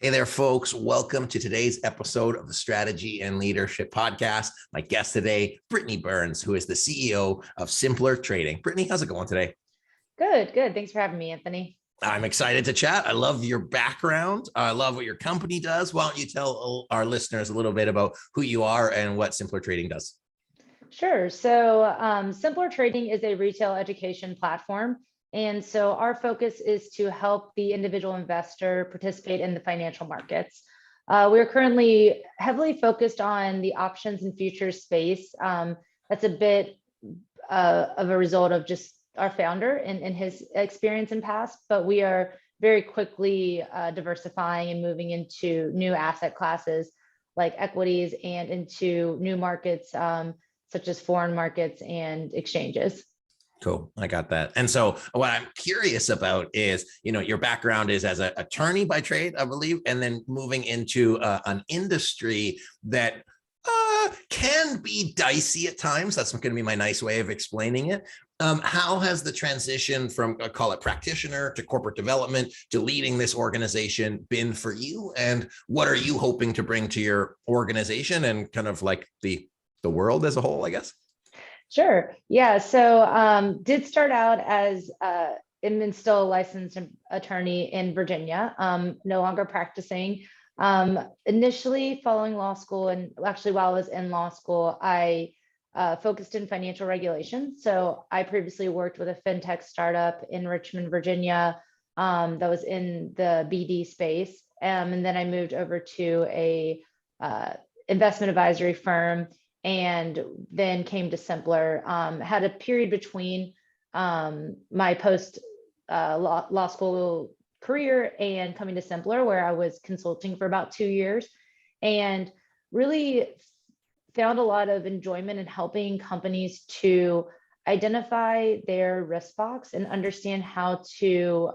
Hey there, folks. Welcome to today's episode of the Strategy and Leadership Podcast. My guest today, Brittany Burns, who is the CEO of Simpler Trading. Brittany, how's it going today? Good. Thanks for having me, Anthony. I'm excited to chat. I love your background. I love what your company does. Why don't you tell our listeners a little bit about who you are and what Simpler Trading does? Sure. So Simpler Trading is a retail education platform. And so our focus is to help the individual investor participate in the financial markets. We're currently heavily focused on the options and futures space. That's a bit of a result of just our founder and his experience in past, but we are very quickly diversifying and moving into new asset classes like equities and into new markets such as foreign markets and exchanges. Cool. I got that. And so what I'm curious about is, your background is as an attorney by trade, I believe, and then moving into an industry that can be dicey at times. That's going to be my nice way of explaining it. How has the transition from, call it practitioner to corporate development to leading this organization been for you? And what are you hoping to bring to your organization and kind of like the world as a whole, I guess? Sure. Yeah. So did start out as and still a licensed attorney in Virginia, no longer practicing. Initially following law school, and actually while I was in law school, I focused in financial regulation. So I previously worked with a fintech startup in Richmond, Virginia, that was in the BD space. And then I moved over to a investment advisory firm and then came to Simpler. Had a period between my post law school career and coming to Simpler, where I was consulting for about 2 years, and really found a lot of enjoyment in helping companies to identify their risk box and understand how to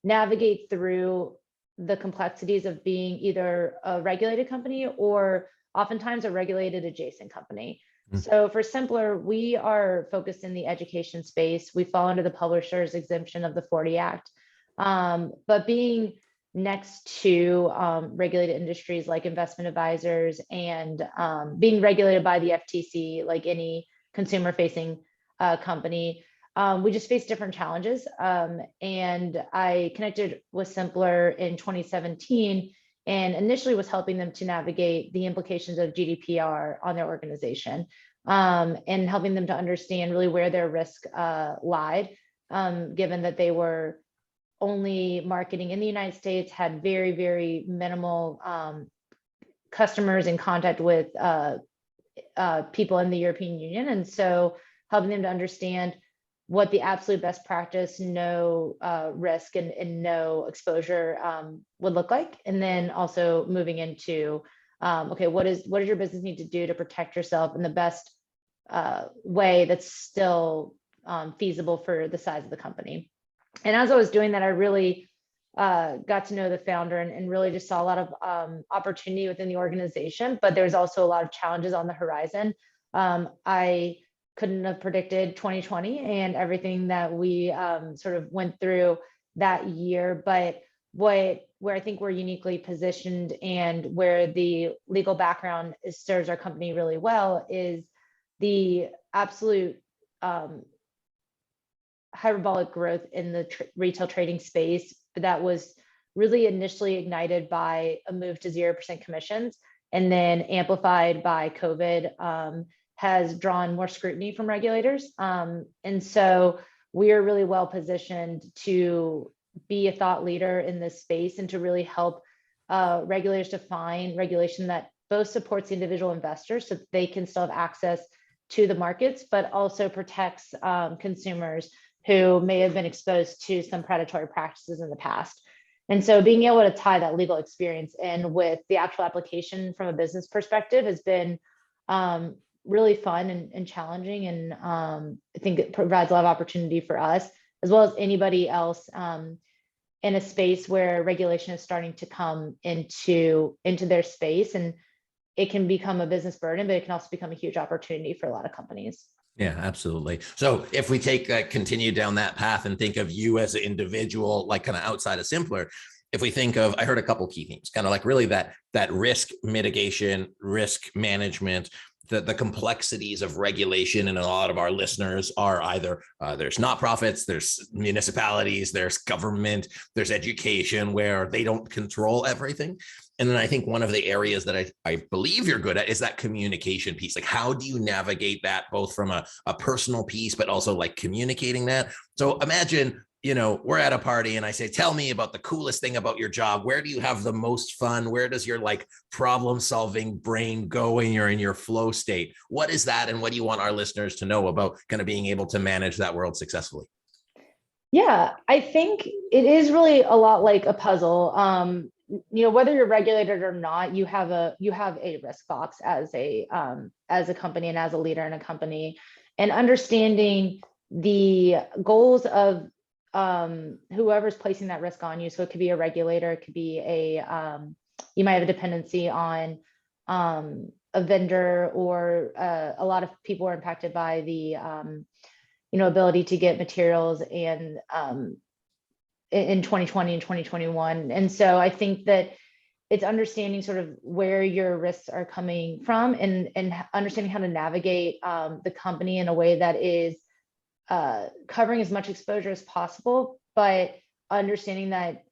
navigate through the complexities of being either a regulated company or oftentimes a regulated adjacent company. So for Simpler, we are focused in the education space. We fall under the publisher's exemption of the 40 Act. But being next to regulated industries like investment advisors and being regulated by the FTC, like any consumer-facing company, we just face different challenges. And I connected with Simpler in 2017 and initially was helping them to navigate the implications of GDPR on their organization, and helping them to understand really where their risk lied, given that they were only marketing in the United States, had very, very minimal customers in contact with people in the European Union. And so helping them to understand what the absolute best practice, no risk and no exposure would look like. And then also moving into, okay, what does your business need to do to protect yourself in the best way that's still feasible for the size of the company. And as I was doing that, I really got to know the founder and really just saw a lot of opportunity within the organization, but there's also a lot of challenges on the horizon. I couldn't have predicted 2020 and everything that we sort of went through that year. But where I think we're uniquely positioned and where the legal background serves our company really well is the absolute hyperbolic growth in the retail trading space that was really initially ignited by a move to 0% commissions and then amplified by COVID. Has drawn more scrutiny from regulators. And so we are really well positioned to be a thought leader in this space and to really help regulators define regulation that both supports the individual investors so that they can still have access to the markets, but also protects consumers who may have been exposed to some predatory practices in the past. And so being able to tie that legal experience in with the actual application from a business perspective has been really fun and challenging. And I think it provides a lot of opportunity for us, as well as anybody else in a space where regulation is starting to come into their space. And it can become a business burden, but it can also become a huge opportunity for a lot of companies. Yeah, absolutely. So if we continue down that path and think of you as an individual, like kind of outside of Simpler, if we think of, I heard a couple key themes, kind of like really that risk mitigation, risk management, the complexities of regulation. And a lot of our listeners are either there's not-profits, there's municipalities, there's government, there's education where they don't control everything. And then I think one of the areas that I believe you're good at is that communication piece. Like, how do you navigate that both from a personal piece, but also like communicating that? So imagine, we're at a party and I say, tell me about the coolest thing about your job. Where do you have the most fun? Where does your like problem solving brain go when you're in your flow state? What is that? And what do you want our listeners to know about kind of being able to manage that world successfully? Yeah, I think it is really a lot like a puzzle. Whether you're regulated or not, you have a risk box as a company and as a leader in a company, and understanding the goals of whoever's placing that risk on you. So it could be a regulator, it could be you might have a dependency on a vendor, or a lot of people are impacted by the ability to get materials and in 2020 and 2021. And so I think that it's understanding sort of where your risks are coming from, and understanding how to navigate the company in a way that is covering as much exposure as possible, but understanding that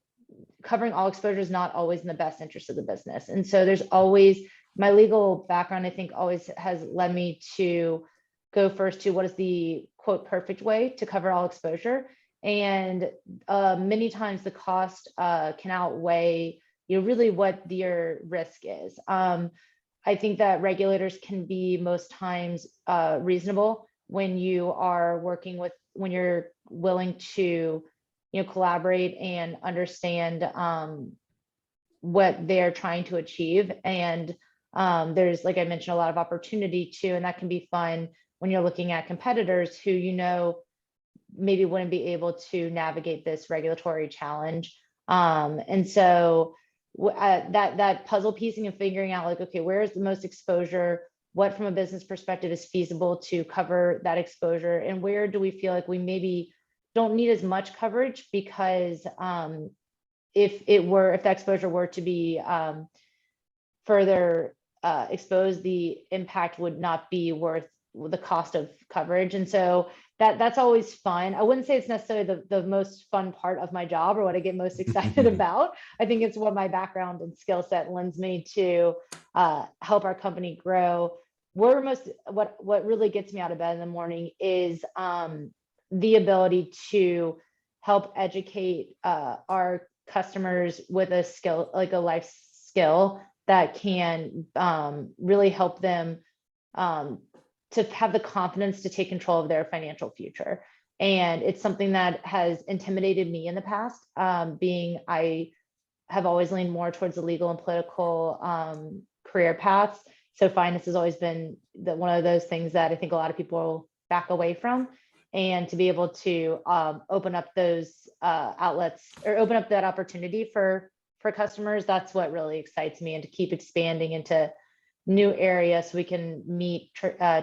covering all exposure is not always in the best interest of the business. And so there's always, my legal background, I think, always has led me to go first to what is the quote perfect way to cover all exposure. And many times the cost can outweigh really what your risk is. I think that regulators can be most times reasonable when you are working with, when you're willing to collaborate and understand what they're trying to achieve. And there's, like I mentioned, a lot of opportunity too, and that can be fun when you're looking at competitors who maybe wouldn't be able to navigate this regulatory challenge. And so that puzzle piecing and figuring out like, okay, where is the most exposure? What from a business perspective is feasible to cover that exposure? And where do we feel like we maybe don't need as much coverage, because if that exposure were to be further exposed, the impact would not be worth the cost of coverage. And so that's always fun. I wouldn't say it's necessarily the most fun part of my job or what I get most excited about. I think it's what my background and skill set lends me to help our company grow. What really gets me out of bed in the morning is the ability to help educate our customers with a skill, like a life skill that can really help them to have the confidence to take control of their financial future. And it's something that has intimidated me in the past, I have always leaned more towards the legal and political career paths. So finance has always been one of those things that I think a lot of people back away from. And to be able to open up those outlets, or open up that opportunity for customers, that's what really excites me, and to keep expanding into new areas so we can meet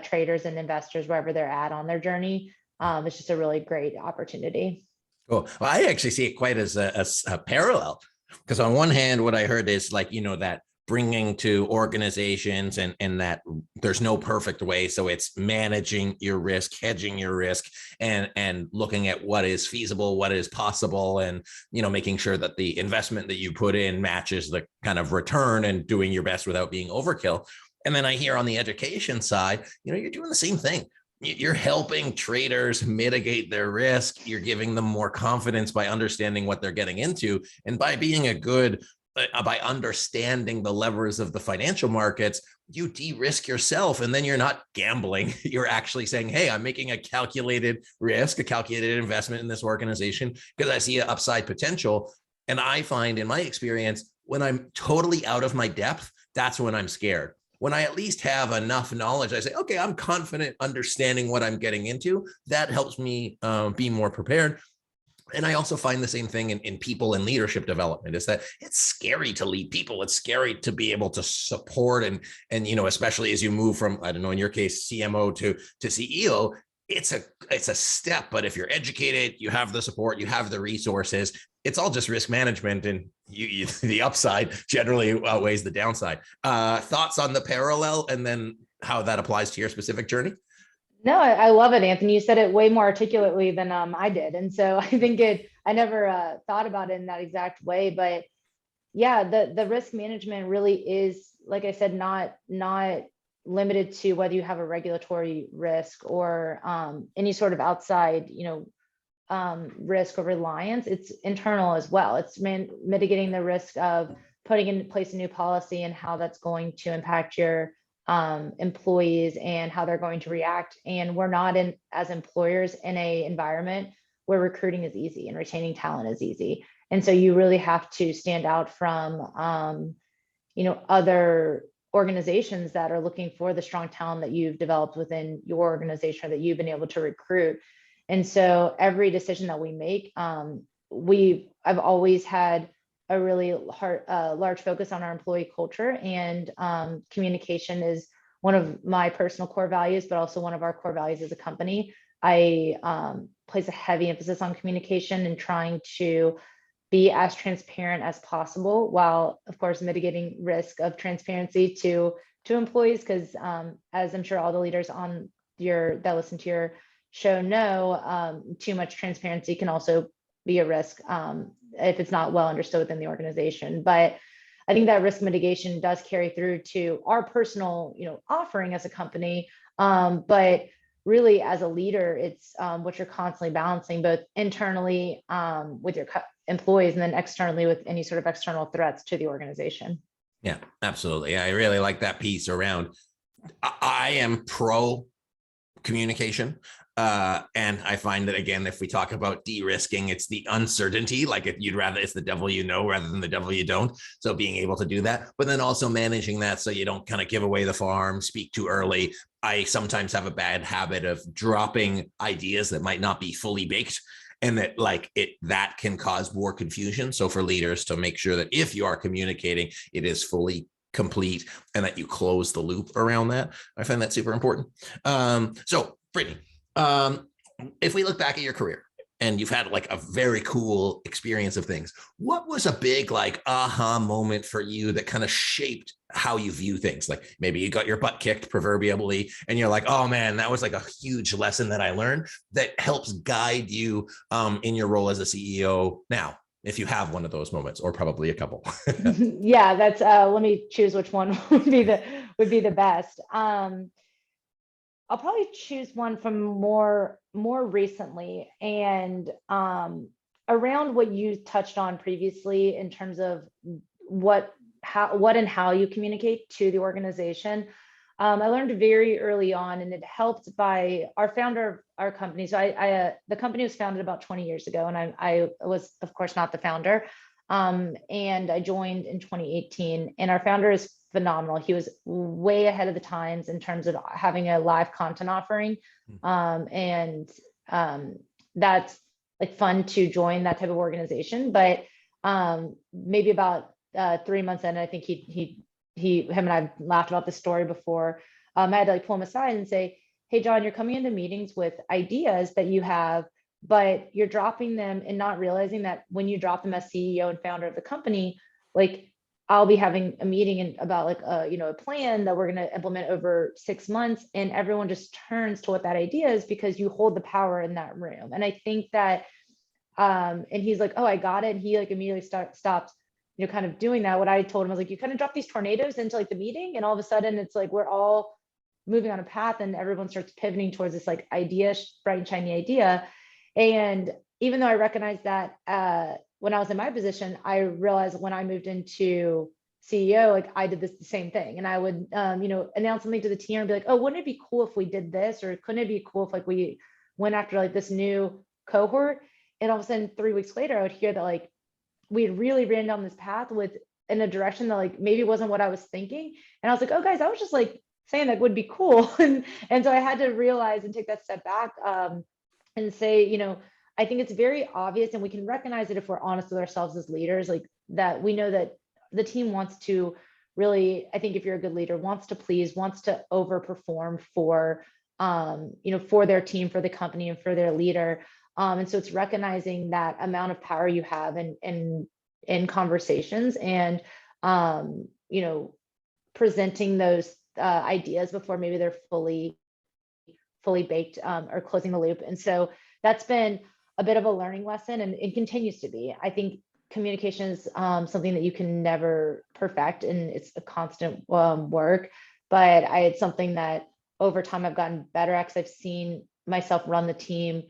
traders and investors wherever they're at on their journey. It's just a really great opportunity. Cool. Well, I actually see it quite as a parallel, because on one hand, what I heard is like, that bringing to organizations and that there's no perfect way. So it's managing your risk, hedging your risk, and looking at what is feasible, what is possible, and, making sure that the investment that you put in matches the kind of return, and doing your best without being overkill. And then I hear on the education side, you're doing the same thing. You're helping traders mitigate their risk. You're giving them more confidence by understanding what they're getting into. And by being by understanding the levers of the financial markets, you de-risk yourself, and then you're not gambling. You're actually saying, hey, I'm making a calculated risk, a calculated investment in this organization because I see an upside potential. And I find in my experience, when I'm totally out of my depth, that's when I'm scared. When I at least have enough knowledge, I say, okay, I'm confident understanding what I'm getting into. That helps me be more prepared. And I also find the same thing in people and leadership development, is that it's scary to lead people. It's scary to be able to support and especially as you move from, I don't know, in your case, CMO to CEO, it's a step, but if you're educated, you have the support, you have the resources, it's all just risk management, and the upside generally outweighs the downside. Thoughts on the parallel, and then how that applies to your specific journey? No, I love it, Anthony. You said it way more articulately than I did. And so I think I never thought about it in that exact way. But yeah, the risk management really is, like I said, not limited to whether you have a regulatory risk or any sort of outside, risk or reliance. It's internal as well. It's mitigating the risk of putting in place a new policy and how that's going to impact your employees and how they're going to react. And we're not as employers in a environment where recruiting is easy and retaining talent is easy. And so you really have to stand out from, other organizations that are looking for the strong talent that you've developed within your organization or that you've been able to recruit. And so every decision that we make, I've always had a really large focus on our employee culture, and communication is one of my personal core values, but also one of our core values as a company. I place a heavy emphasis on communication and trying to be as transparent as possible, while of course mitigating risk of transparency to employees, because as I'm sure all the leaders that listen to your show know, too much transparency can also be a risk if it's not well understood within the organization. But I think that risk mitigation does carry through to our personal, offering as a company. But really, as a leader, it's what you're constantly balancing, both internally with your employees and then externally with any sort of external threats to the organization. Yeah, absolutely. I really like that piece around. I am pro communication. And I find that, again, if we talk about de-risking, it's the uncertainty, like if it's the devil you know rather than the devil you don't. So being able to do that, but then also managing that so you don't kind of give away the farm, speak too early. I sometimes have a bad habit of dropping ideas that might not be fully baked, and that can cause more confusion. So for leaders to make sure that if you are communicating, it is fully complete and that you close the loop around that. I find that super important. So Brittany, if we look back at your career and you've had like a very cool experience of things, what was a big aha moment for you that kind of shaped how you view things? Like maybe you got your butt kicked proverbially and you're like, oh man, that was like a huge lesson that I learned that helps guide you in your role as a CEO now, if you have one of those moments, or probably a couple. Yeah, that's let me choose which one would be the best. I'll probably choose one from more recently, and around what you touched on previously in terms of what and how you communicate to the organization. I learned very early on, and it helped by our founder of our company. So the company was founded about 20 years ago, and I was, of course, not the founder. And I joined in 2018, and our founder is phenomenal. He was way ahead of the times in terms of having a live content offering. And that's like fun to join that type of organization. But maybe about 3 months in, I think him and I laughed about this story before. I had to like pull him aside and say, hey, John, you're coming into meetings with ideas that you have, but you're dropping them and not realizing that when you drop them as CEO and founder of the company, like I'll be having a meeting about like a plan that we're going to implement over 6 months, and everyone just turns to what that idea is because you hold the power in that room. And I think that and he's like, oh, I got it. And he like immediately stopped kind of doing that. What I told him was like, you kind of drop these tornadoes into like the meeting, and all of a sudden it's like we're all moving on a path and everyone starts pivoting towards this like idea, bright and shiny idea. And even though I recognized that when I was in my position, I realized when I moved into CEO, like I did the same thing. And I would, announce something to the team and be like, oh, wouldn't it be cool if we did this? Or couldn't it be cool if like we went after like this new cohort? And all of a sudden 3 weeks later, I would hear that like we had really ran down this path in a direction that like maybe wasn't what I was thinking. And I was like, oh guys, I was just like saying that would be cool. and so I had to realize and take that step back and say, I think it's very obvious, and we can recognize it if we're honest with ourselves as leaders, like that we know that the team wants to really, I think if you're a good leader, wants to please, wants to overperform for for their team, for the company, and for their leader. And so it's recognizing that amount of power you have in conversations, and presenting those ideas before maybe they're fully baked, or closing the loop. And so that's been a bit of a learning lesson, and it continues to be. I think communication is something that you can never perfect, and it's a constant work. But it's something that over time I've gotten better at, because I've seen myself run the team,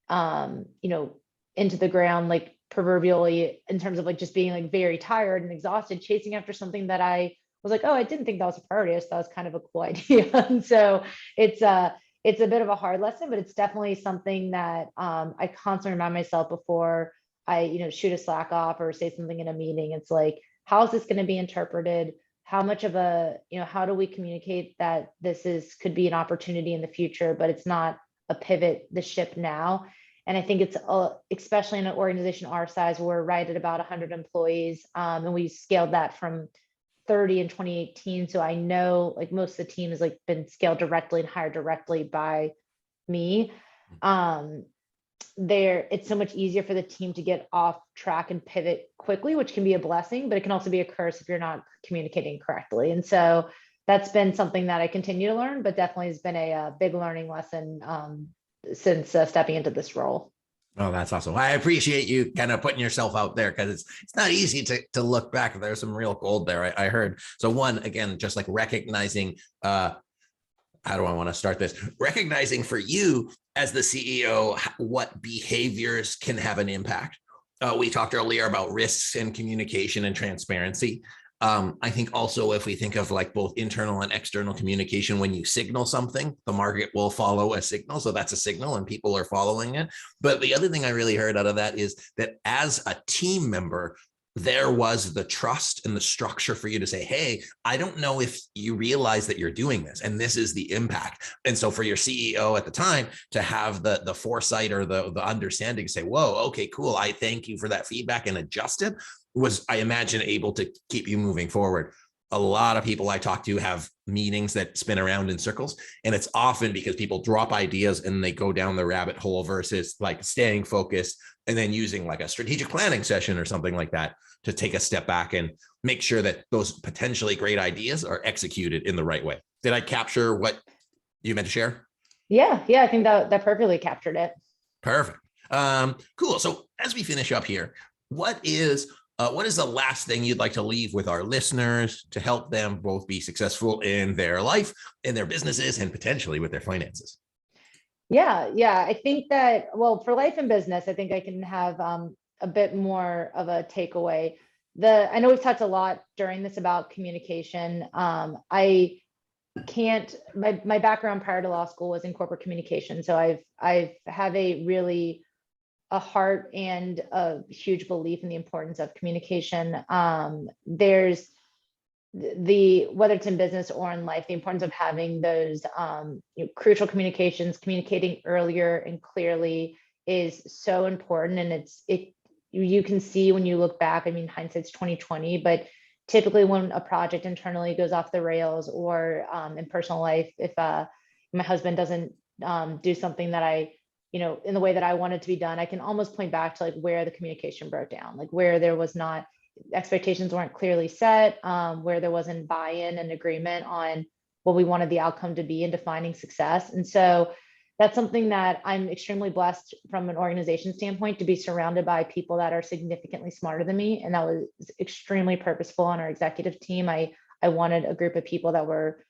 into the ground, like proverbially, in terms of like just being like very tired and exhausted, chasing after something that I was like, oh, I didn't think that was a priority. I just thought it was kind of a cool idea. And so it's a bit of a hard lesson, but it's definitely something that I constantly remind myself before I, shoot a Slack off or say something in a meeting. It's like, how is this going to be interpreted? How much of how do we communicate that could be an opportunity in the future, but it's not a pivot the ship now. And I think it's especially in an organization our size, we're right at about 100 employees, and we scaled that from 30 in 2018. So I know like most of the team has like been scaled directly and hired directly by me. It's so much easier for the team to get off track and pivot quickly, which can be a blessing, but it can also be a curse if you're not communicating correctly. And so that's been something that I continue to learn, but definitely has been a big learning lesson since stepping into this role. Oh, that's awesome. I appreciate you kind of putting yourself out there, because it's not easy to look back. There's some real gold there. I heard. So one, again, just like recognizing, how do I want to start this? Recognizing for you as the CEO, what behaviors can have an impact. We talked earlier about risks and communication and transparency. I think also if we think of like both internal and external communication, when you signal something, the market will follow a signal. So that's a signal and people are following it. But the other thing I really heard out of that is that as a team member, there was the trust and the structure for you to say, hey, I don't know if you realize that you're doing this, and this is the impact. And so for your CEO at the time to have the foresight or the understanding to say, whoa, okay, cool, I thank you for that feedback, and adjust it, was, I imagine, able to keep you moving forward. A lot of people I talk to have meetings that spin around in circles, and it's often because people drop ideas and they go down the rabbit hole versus like staying focused and then using like a strategic planning session or something like that to take a step back and make sure that those potentially great ideas are executed in the right way. Did I capture what you meant to share? Yeah, I think that perfectly captured it. Perfect. Cool. So as we finish up here, what is the last thing you'd like to leave with our listeners to help them both be successful in their life, in their businesses, and potentially with their finances? Yeah. I think that, well, for life and business, I think I can have a bit more of a takeaway. I know we've talked a lot during this about communication. I can't, my background prior to law school was in corporate communication. So I've have a heart and a huge belief in the importance of communication. There's whether it's in business or in life, the importance of having those crucial communications, communicating earlier and clearly is so important. And you can see when you look back, I mean, hindsight's 2020, but typically when a project internally goes off the rails, or in personal life, if my husband doesn't do something that in the way that I want it to be done, I can almost point back to like where the communication broke down, like where there was not, expectations weren't clearly set, where there wasn't buy-in and agreement on what we wanted the outcome to be and defining success. And so that's something that I'm extremely blessed from an organization standpoint to be surrounded by people that are significantly smarter than me. And that was extremely purposeful on our executive team. I wanted a group of people that were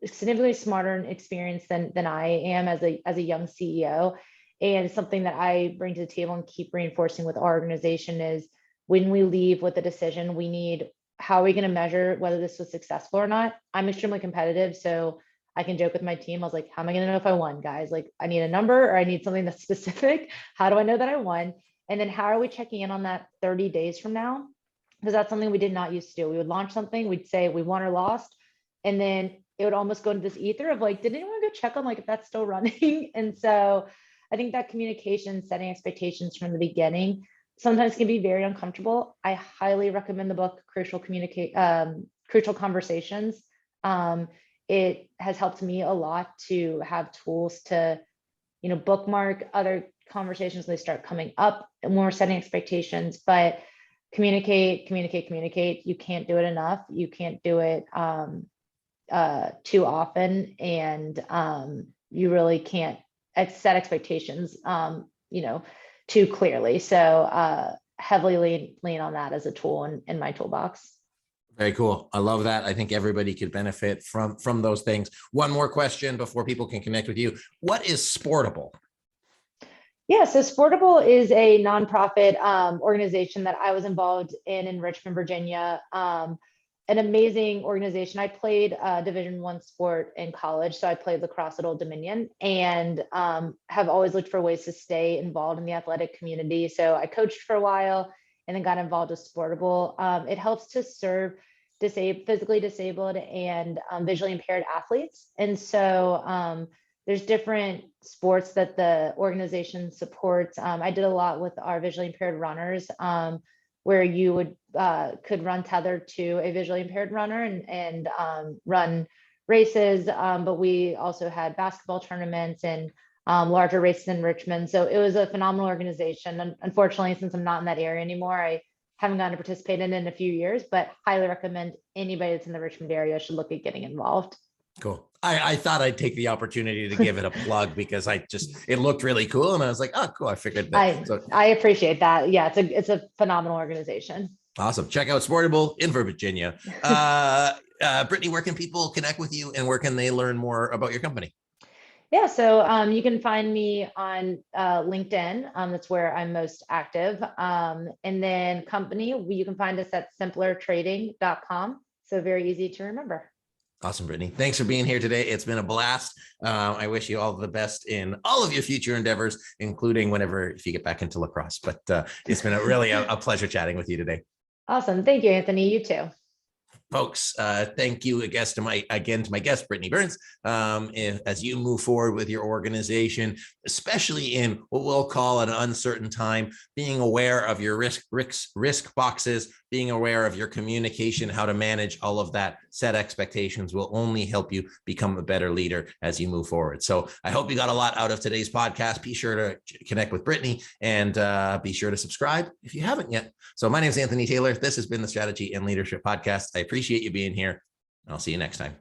significantly smarter and experienced than I am as a young CEO. And something that I bring to the table and keep reinforcing with our organization is, when we leave with a decision, we need, how are we going to measure whether this was successful or not? I'm extremely competitive, so I can joke with my team. I was like, how am I going to know if I won, guys? Like, I need a number, or I need something that's specific. How do I know that I won? And then how are we checking in on that 30 days from now? Because that's something we did not used to do. We would launch something, we'd say we won or lost, and then it would almost go into this ether of like, did anyone go check on like if that's still running? And so I think that communication, setting expectations from the beginning, sometimes can be very uncomfortable. I highly recommend the book Crucial Conversations. it has helped me a lot to have tools to, bookmark other conversations when they start coming up, and when we're setting expectations. But communicate, communicate, communicate. You can't do it enough. You can't do it too often, and you really can't set expectations, too clearly. So heavily lean on that as a tool in my toolbox. Very cool. I love that. I think everybody could benefit from those things. One more question before people can connect with you. What is Sportable? Yeah, so Sportable is a nonprofit organization that I was involved in Richmond, Virginia. An amazing organization. I played Division I sport in college, so I played lacrosse at Old Dominion, and have always looked for ways to stay involved in the athletic community. So I coached for a while, and then got involved with Sportable. It helps to serve physically disabled and visually impaired athletes, and so there's different sports that the organization supports. I did a lot with our visually impaired runners, where you could run tethered to a visually impaired runner and run races. But we also had basketball tournaments and larger races in Richmond. So it was a phenomenal organization. And unfortunately, since I'm not in that area anymore, I haven't gotten to participate in it in a few years, but highly recommend anybody that's in the Richmond area should look at getting involved. Cool. I thought I'd take the opportunity to give it a plug because it looked really cool. And I was like, oh, cool. I figured that. I appreciate that. Yeah, it's a phenomenal organization. Awesome. Check out Sportable in Virginia. Brittany, where can people connect with you and where can they learn more about your company? Yeah, so you can find me on LinkedIn. That's where I'm most active. And then company, you can find us at simplertrading.com. So very easy to remember. Awesome, Brittany. Thanks for being here today. It's been a blast. I wish you all the best in all of your future endeavors, including if you get back into lacrosse. But it's been really a pleasure chatting with you today. Awesome. Thank you, Anthony. You too. Folks, thank you to my guest, Brittany Burns. As you move forward with your organization, especially in what we'll call an uncertain time, being aware of your risk boxes, being aware of your communication, how to manage all of that, set expectations will only help you become a better leader as you move forward. So I hope you got a lot out of today's podcast. Be sure to connect with Brittany and be sure to subscribe if you haven't yet. So my name is Anthony Taylor. This has been the Strategy and Leadership Podcast. I appreciate you being here. I'll see you next time.